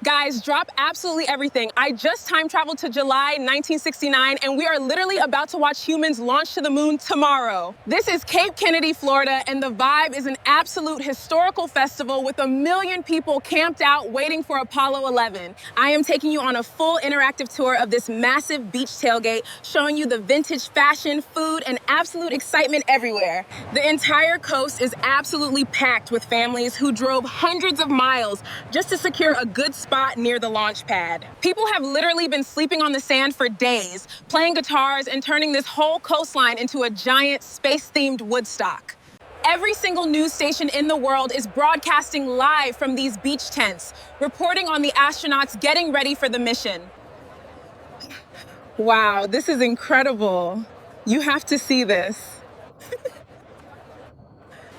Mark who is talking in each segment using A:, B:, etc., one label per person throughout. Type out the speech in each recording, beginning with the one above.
A: Guys, drop absolutely everything. I just time traveled to July 1969, and we are literally about to watch humans launch to the moon tomorrow. This is Cape Kennedy, Florida, and the vibe is an absolute historical festival with 1 million people camped out waiting for Apollo 11. I am taking you on a full interactive tour of this massive beach tailgate, showing you the vintage fashion, food, and absolute excitement everywhere. The entire coast is absolutely packed with families who drove hundreds of miles just to secure a good spot near the launch pad. People have literally been sleeping on the sand for days, playing guitars and turning this whole coastline into a giant space-themed Woodstock. Every single news station in the world is broadcasting live from these beach tents, reporting on the astronauts getting ready for the mission. Wow, this is incredible. You have to see this.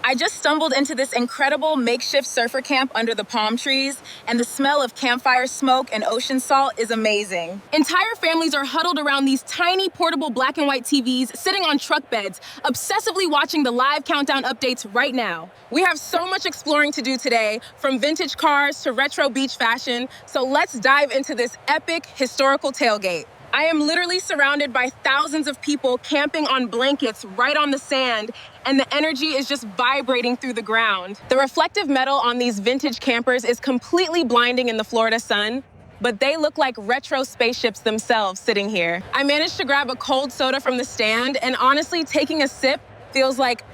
A: I just stumbled into this incredible makeshift surfer camp under the palm trees, and the smell of campfire smoke and ocean salt is amazing. Entire families are huddled around these tiny portable black and white TVs sitting on truck beds, obsessively watching the live countdown updates right now. We have so much exploring to do today, from vintage cars to retro beach fashion, so let's dive into this epic historical tailgate. I am literally surrounded by thousands of people camping on blankets right on the sand, and the energy is just vibrating through the ground. The reflective metal on these vintage campers is completely blinding in the Florida sun, but they look like retro spaceships themselves sitting here. I managed to grab a cold soda from the stand, and honestly, taking a sip feels like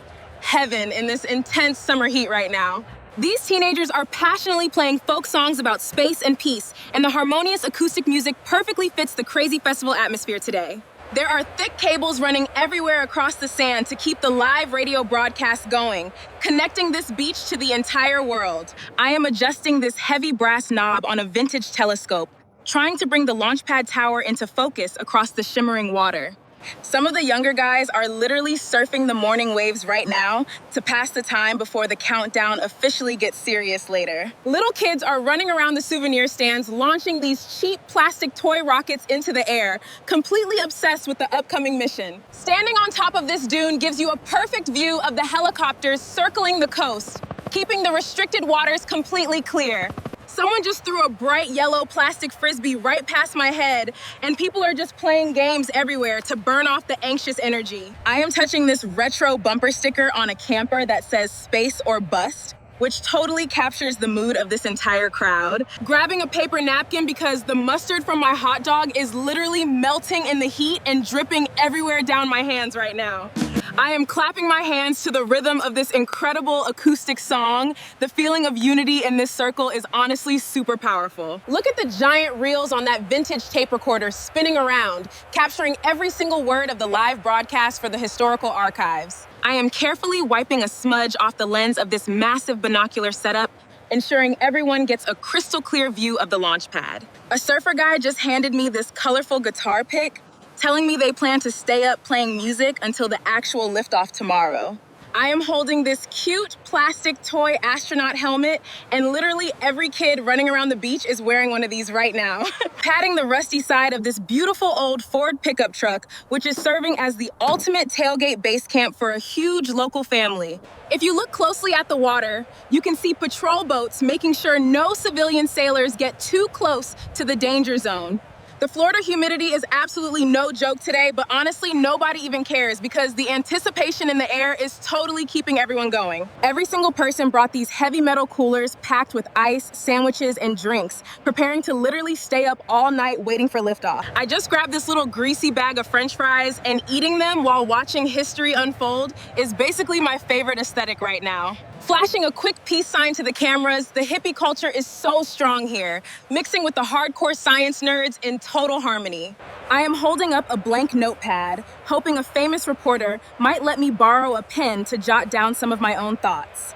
A: heaven in this intense summer heat right now. These teenagers are passionately playing folk songs about space and peace, and the harmonious acoustic music perfectly fits the crazy festival atmosphere today. There are thick cables running everywhere across the sand to keep the live radio broadcast going, connecting this beach to the entire world. I am adjusting this heavy brass knob on a vintage telescope, trying to bring the launch pad tower into focus across the shimmering water. Some of the younger guys are literally surfing the morning waves right now to pass the time before the countdown officially gets serious later. Little kids are running around the souvenir stands, launching these cheap plastic toy rockets into the air, completely obsessed with the upcoming mission. Standing on top of this dune gives you a perfect view of the helicopters circling the coast, keeping the restricted waters completely clear. Someone just threw a bright yellow plastic frisbee right past my head, and people are just playing games everywhere to burn off the anxious energy. I am touching this retro bumper sticker on a camper that says "Space or Bust," which totally captures the mood of this entire crowd. Grabbing a paper napkin because the mustard from my hot dog is literally melting in the heat and dripping everywhere down my hands right now. I am clapping my hands to the rhythm of this incredible acoustic song. The feeling of unity in this circle is honestly super powerful. Look at the giant reels on that vintage tape recorder spinning around, capturing every single word of the live broadcast for the historical archives. I am carefully wiping a smudge off the lens of this massive binocular setup, ensuring everyone gets a crystal clear view of the launch pad. A surfer guy just handed me this colorful guitar pick, telling me they plan to stay up playing music until the actual liftoff tomorrow. I am holding this cute plastic toy astronaut helmet, and literally every kid running around the beach is wearing one of these right now. Patting the rusty side of this beautiful old Ford pickup truck, which is serving as the ultimate tailgate base camp for a huge local family. If you look closely at the water, you can see patrol boats making sure no civilian sailors get too close to the danger zone. The Florida humidity is absolutely no joke today, but honestly, nobody even cares because the anticipation in the air is totally keeping everyone going. Every single person brought these heavy metal coolers packed with ice, sandwiches, and drinks, preparing to literally stay up all night waiting for liftoff. I just grabbed this little greasy bag of French fries, and eating them while watching history unfold is basically my favorite aesthetic right now. Flashing a quick peace sign to the cameras, the hippie culture is so strong here, mixing with the hardcore science nerds in total harmony. I am holding up a blank notepad, hoping a famous reporter might let me borrow a pen to jot down some of my own thoughts.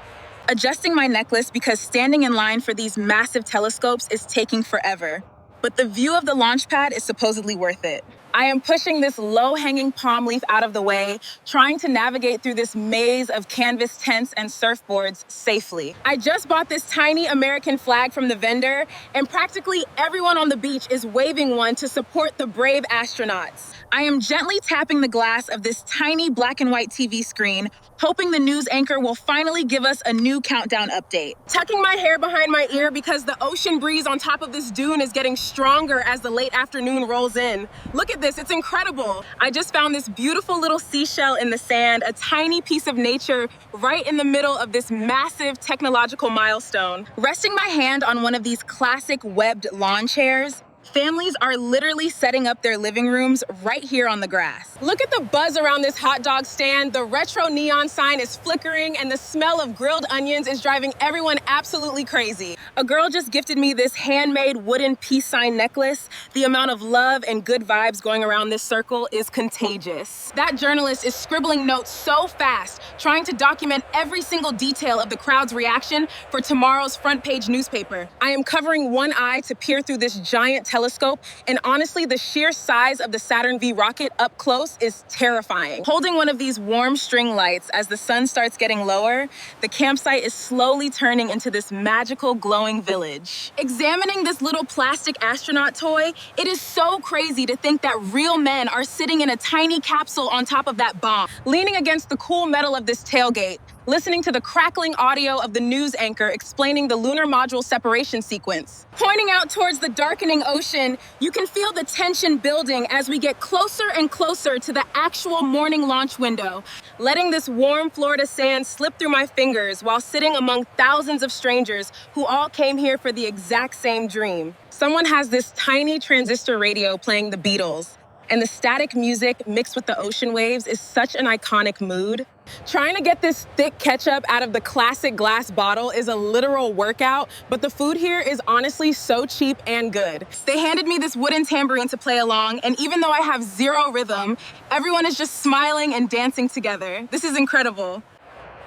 A: Adjusting my necklace because standing in line for these massive telescopes is taking forever, but the view of the launch pad is supposedly worth it. I am pushing this low-hanging palm leaf out of the way, trying to navigate through this maze of canvas tents and surfboards safely. I just bought this tiny American flag from the vendor, and practically everyone on the beach is waving one to support the brave astronauts. I am gently tapping the glass of this tiny black and white TV screen, hoping the news anchor will finally give us a new countdown update. Tucking my hair behind my ear because the ocean breeze on top of this dune is getting stronger as the late afternoon rolls in. Look at this, it's incredible. I just found this beautiful little seashell in the sand, a tiny piece of nature right in the middle of this massive technological milestone. Resting my hand on one of these classic webbed lawn chairs, families are literally setting up their living rooms right here on the grass. Look at the buzz around this hot dog stand. The retro neon sign is flickering and the smell of grilled onions is driving everyone absolutely crazy. A girl just gifted me this handmade wooden peace sign necklace. The amount of love and good vibes going around this circle is contagious. That journalist is scribbling notes so fast, trying to document every single detail of the crowd's reaction for tomorrow's front page newspaper. I am covering one eye to peer through this giant telescope, and honestly, the sheer size of the Saturn V rocket up close is terrifying. Holding one of these warm string lights as the sun starts getting lower, the campsite is slowly turning into this magical glowing village. Examining this little plastic astronaut toy, it is so crazy to think that real men are sitting in a tiny capsule on top of that bomb. Leaning against the cool metal of this tailgate, listening to the crackling audio of the news anchor explaining the lunar module separation sequence. Pointing out towards the darkening ocean, you can feel the tension building as we get closer and closer to the actual morning launch window, letting this warm Florida sand slip through my fingers while sitting among thousands of strangers who all came here for the exact same dream. Someone has this tiny transistor radio playing the Beatles, and the static music mixed with the ocean waves is such an iconic mood. Trying to get this thick ketchup out of the classic glass bottle is a literal workout, but the food here is honestly so cheap and good. They handed me this wooden tambourine to play along, and even though I have zero rhythm, everyone is just smiling and dancing together. This is incredible.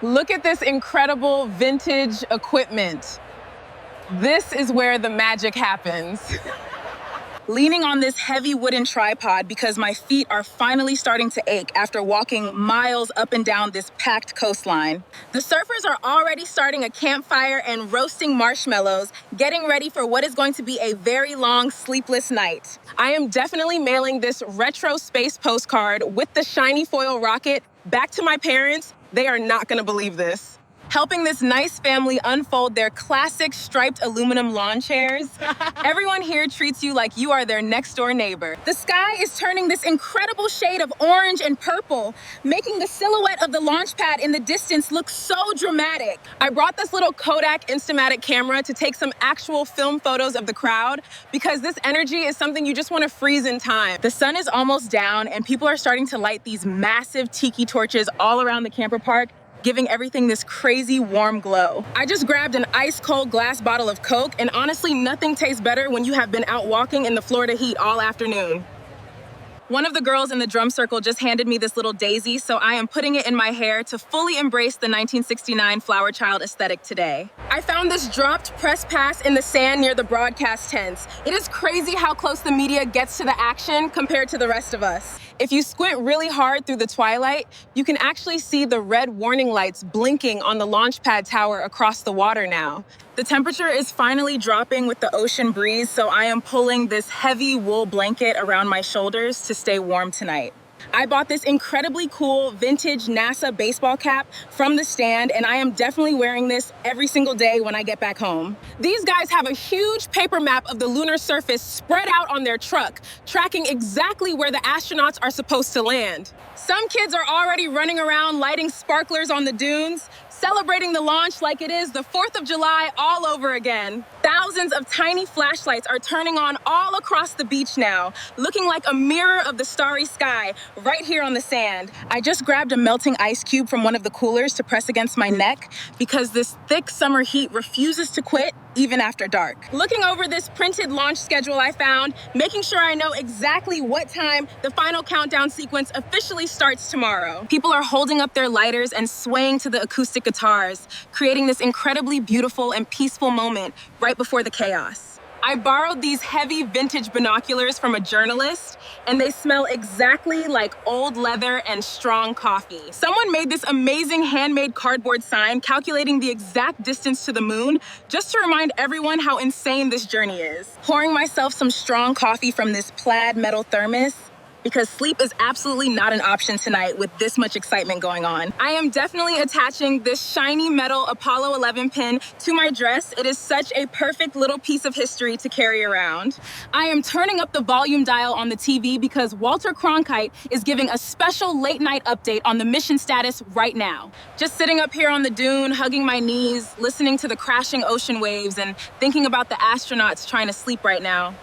A: Look at this incredible vintage equipment. This is where the magic happens. Leaning on this heavy wooden tripod because my feet are finally starting to ache after walking miles up and down this packed coastline. The surfers are already starting a campfire and roasting marshmallows, getting ready for what is going to be a very long, sleepless night. I am definitely mailing this retro space postcard with the shiny foil rocket back to my parents. They are not gonna believe this. Helping this nice family unfold their classic striped aluminum lawn chairs. Everyone here treats you like you are their next door neighbor. The sky is turning this incredible shade of orange and purple, making the silhouette of the launch pad in the distance look so dramatic. I brought this little Kodak Instamatic camera to take some actual film photos of the crowd because this energy is something you just want to freeze in time. The sun is almost down and people are starting to light these massive tiki torches all around the camper park, giving everything this crazy warm glow. I just grabbed an ice cold glass bottle of Coke, and honestly, nothing tastes better when you have been out walking in the Florida heat all afternoon. One of the girls in the drum circle just handed me this little daisy, so I am putting it in my hair to fully embrace the 1969 flower child aesthetic today. I found this dropped press pass in the sand near the broadcast tents. It is crazy how close the media gets to the action compared to the rest of us. If you squint really hard through the twilight, you can actually see the red warning lights blinking on the launch pad tower across the water now. The temperature is finally dropping with the ocean breeze, so I am pulling this heavy wool blanket around my shoulders to stay warm tonight. I bought this incredibly cool vintage NASA baseball cap from the stand, and I am definitely wearing this every single day when I get back home. These guys have a huge paper map of the lunar surface spread out on their truck, tracking exactly where the astronauts are supposed to land. Some kids are already running around lighting sparklers on the dunes, celebrating the launch like it is the 4th of July all over again. Thousands of tiny flashlights are turning on all across the beach now, looking like a mirror of the starry sky right here on the sand. I just grabbed a melting ice cube from one of the coolers to press against my neck because this thick summer heat refuses to quit even after dark. Looking over this printed launch schedule I found, making sure I know exactly what time the final countdown sequence officially starts tomorrow. People are holding up their lighters and swaying to the acoustic guitars, creating this incredibly beautiful and peaceful moment right before the chaos. I borrowed these heavy vintage binoculars from a journalist, and they smell exactly like old leather and strong coffee. Someone made this amazing handmade cardboard sign calculating the exact distance to the moon, just to remind everyone how insane this journey is. Pouring myself some strong coffee from this plaid metal thermos, because sleep is absolutely not an option tonight with this much excitement going on. I am definitely attaching this shiny metal Apollo 11 pin to my dress. It is such a perfect little piece of history to carry around. I am turning up the volume dial on the TV because Walter Cronkite is giving a special late night update on the mission status right now. Just sitting up here on the dune, hugging my knees, listening to the crashing ocean waves and thinking about the astronauts trying to sleep right now.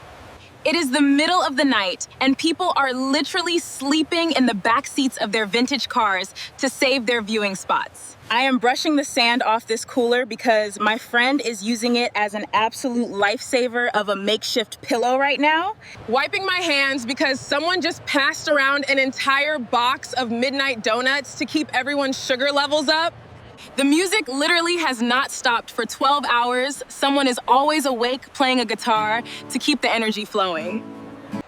A: It is the middle of the night, and people are literally sleeping in the back seats of their vintage cars to save their viewing spots. I am brushing the sand off this cooler because my friend is using it as an absolute lifesaver of a makeshift pillow right now. Wiping my hands because someone just passed around an entire box of midnight donuts to keep everyone's sugar levels up. The music literally has not stopped for 12 hours. Someone is always awake playing a guitar to keep the energy flowing.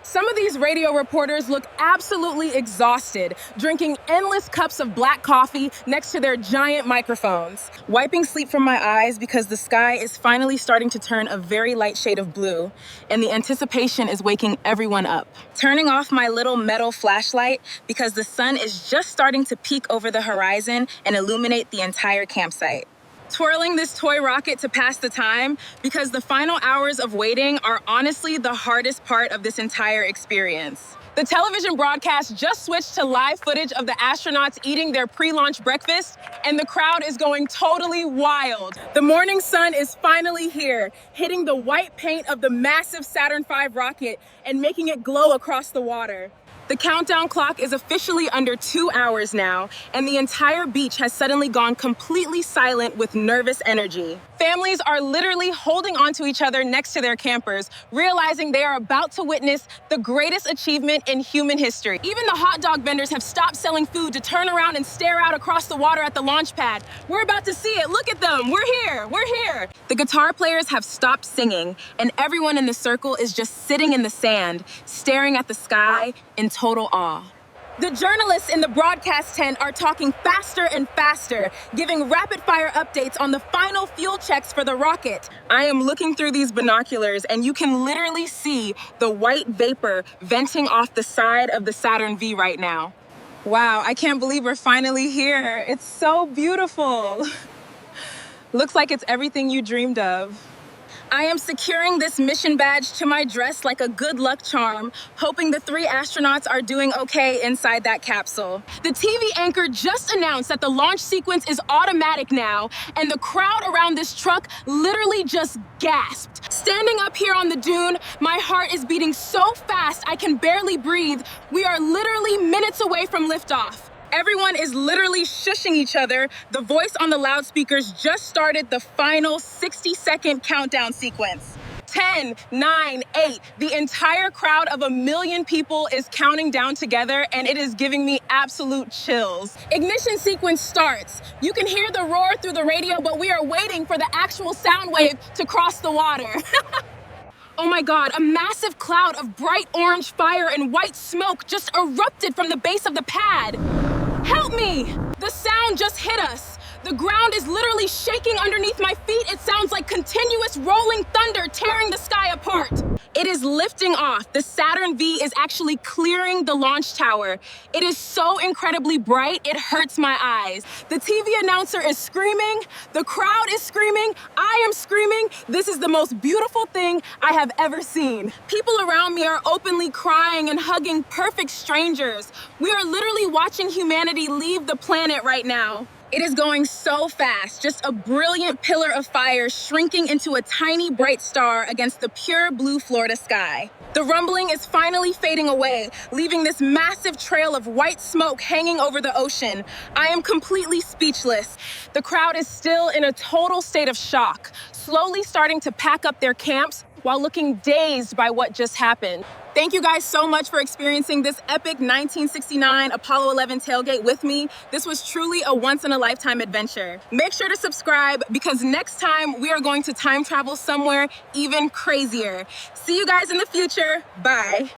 A: Some of these radio reporters look absolutely exhausted, drinking endless cups of black coffee next to their giant microphones. Wiping sleep from my eyes because the sky is finally starting to turn a very light shade of blue, and the anticipation is waking everyone up. Turning off my little metal flashlight because the sun is just starting to peek over the horizon and illuminate the entire campsite. Twirling this toy rocket to pass the time because the final hours of waiting are honestly the hardest part of this entire experience. The television broadcast just switched to live footage of the astronauts eating their pre-launch breakfast, and the crowd is going totally wild. The morning sun is finally here, hitting the white paint of the massive Saturn V rocket and making it glow across the water. The countdown clock is officially under 2 hours now, and the entire beach has suddenly gone completely silent with nervous energy. Families are literally holding onto each other next to their campers, realizing they are about to witness the greatest achievement in human history. Even the hot dog vendors have stopped selling food to turn around and stare out across the water at the launch pad. We're about to see it. Look at them. We're here. We're here. The guitar players have stopped singing, and everyone in the circle is just sitting in the sand, staring at the sky in total awe. The journalists in the broadcast tent are talking faster and faster, giving rapid-fire updates on the final fuel checks for the rocket. I am looking through these binoculars, and you can literally see the white vapor venting off the side of the Saturn V right now. Wow, I can't believe we're finally here. It's so beautiful. Looks like it's everything you dreamed of. I am securing this mission badge to my dress like a good luck charm, hoping the 3 astronauts are doing okay inside that capsule. The TV anchor just announced that the launch sequence is automatic now, and the crowd around this truck literally just gasped. Standing up here on the dune, my heart is beating so fast I can barely breathe. We are literally minutes away from liftoff. Everyone is literally shushing each other. The voice on the loudspeakers just started the final 60-second countdown sequence. 10, 9, 8. The entire crowd of 1 million people is counting down together, and it is giving me absolute chills. Ignition sequence starts. You can hear the roar through the radio, but we are waiting for the actual sound wave to cross the water. Oh my God, a massive cloud of bright orange fire and white smoke just erupted from the base of the pad. Help me! The sound just hit us. The ground is literally shaking underneath my feet. It sounds like continuous rolling thunder tearing the sky apart. It is lifting off. The Saturn V is actually clearing the launch tower. It is so incredibly bright, it hurts my eyes. The TV announcer is screaming. The crowd is screaming. I am screaming. This is the most beautiful thing I have ever seen. People around me are openly crying and hugging perfect strangers. We are literally watching humanity leave the planet right now. It is going so fast, just a brilliant pillar of fire shrinking into a tiny bright star against the pure blue Florida sky. The rumbling is finally fading away, leaving this massive trail of white smoke hanging over the ocean. I am completely speechless. The crowd is still in a total state of shock, slowly starting to pack up their camps while looking dazed by what just happened. Thank you guys so much for experiencing this epic 1969 Apollo 11 tailgate with me. This was truly a once-in-a-lifetime adventure. Make sure to subscribe because next time we are going to time travel somewhere even crazier. See you guys in the future. Bye.